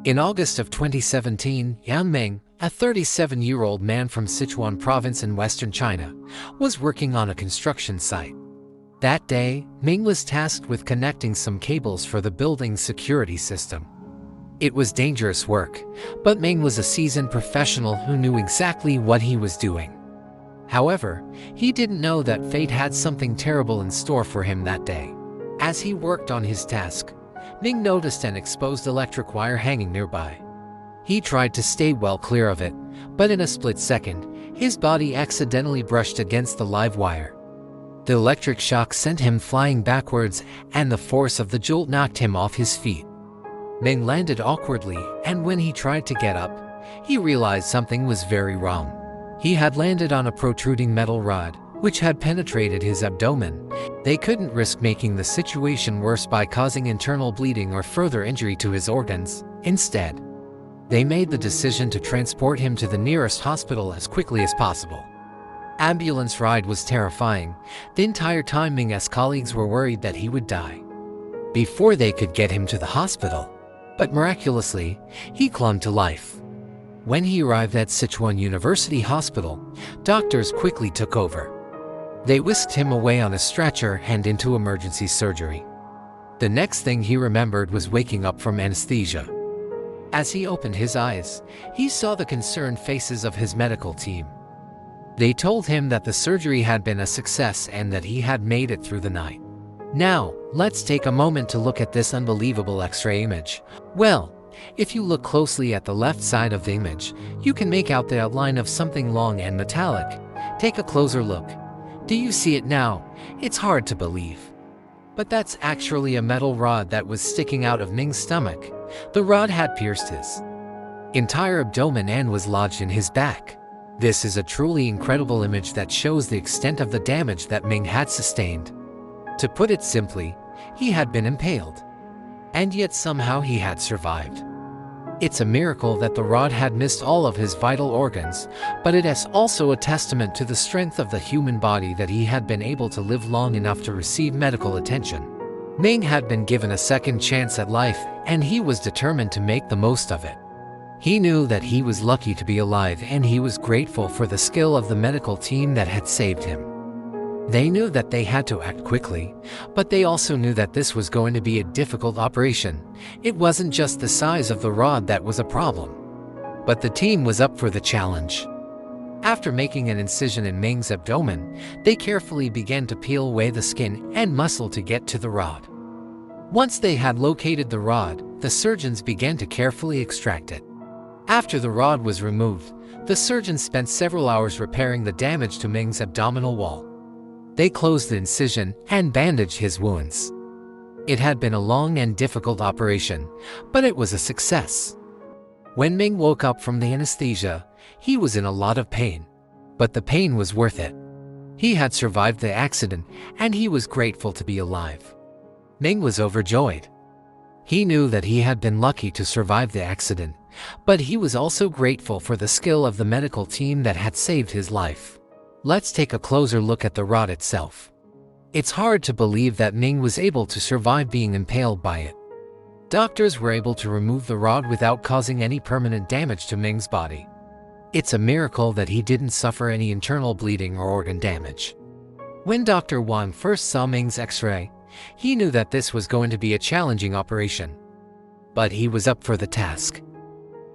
In August of 2017, Ming, a 37-year-old man from Sichuan province in western China, was working on a construction site. That day, Ming was tasked with connecting some cables for the building's security system. It was dangerous work, but Ming was a seasoned professional who knew exactly what he was doing. However, he didn't know that fate had something terrible in store for him that day. As he worked on his task, Ming noticed an exposed electric wire hanging nearby. He tried to stay well clear of it, but in a split second, his body accidentally brushed against the live wire. The electric shock sent him flying backwards, and the force of the jolt knocked him off his feet. Ming landed awkwardly, and when he tried to get up, he realized something was very wrong. He had landed on a protruding metal rod, which had penetrated his abdomen. They couldn't risk making the situation worse by causing internal bleeding or further injury to his organs. Instead, they made the decision to transport him to the nearest hospital as quickly as possible. Ambulance ride was terrifying. The entire time Ming's colleagues were worried that he would die before they could get him to the hospital. But miraculously, he clung to life. When he arrived at Sichuan University Hospital, doctors quickly took over. They whisked him away on a stretcher and into emergency surgery. The next thing he remembered was waking up from anesthesia. As he opened his eyes, he saw the concerned faces of his medical team. They told him that the surgery had been a success and that he had made it through the night. Now, let's take a moment to look at this unbelievable X-ray image. Well, if you look closely at the left side of the image, you can make out the outline of something long and metallic. Take a closer look. Do you see it now? It's hard to believe. But that's actually a metal rod that was sticking out of Ming's stomach. The rod had pierced his entire abdomen and was lodged in his back. This is a truly incredible image that shows the extent of the damage that Ming had sustained. To put it simply, he had been impaled. And yet somehow he had survived. It's a miracle that the rod had missed all of his vital organs, but it is also a testament to the strength of the human body that he had been able to live long enough to receive medical attention. Ming had been given a second chance at life, and he was determined to make the most of it. He knew that he was lucky to be alive, and he was grateful for the skill of the medical team that had saved him. They knew that they had to act quickly, but they also knew that this was going to be a difficult operation. It wasn't just the size of the rod that was a problem, but the team was up for the challenge. After making an incision in Ming's abdomen, they carefully began to peel away the skin and muscle to get to the rod. Once they had located the rod, the surgeons began to carefully extract it. After the rod was removed, the surgeons spent several hours repairing the damage to Ming's abdominal wall. They closed the incision and bandaged his wounds. It had been a long and difficult operation, but it was a success. When Ming woke up from the anesthesia, he was in a lot of pain. But the pain was worth it. He had survived the accident, and he was grateful to be alive. Ming was overjoyed. He knew that he had been lucky to survive the accident, but he was also grateful for the skill of the medical team that had saved his life. Let's take a closer look at the rod itself. It's hard to believe that Ming was able to survive being impaled by it. Doctors were able to remove the rod without causing any permanent damage to Ming's body. It's a miracle that he didn't suffer any internal bleeding or organ damage. When Dr. Wang first saw Ming's X-ray, he knew that this was going to be a challenging operation. But he was up for the task.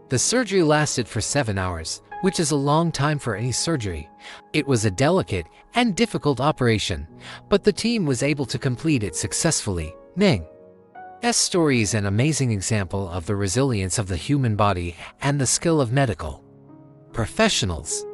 The surgery lasted for 7 hours, which is a long time for any surgery. It was a delicate and difficult operation, but the team was able to complete it successfully. Ming's story is an amazing example of the resilience of the human body and the skill of medical professionals.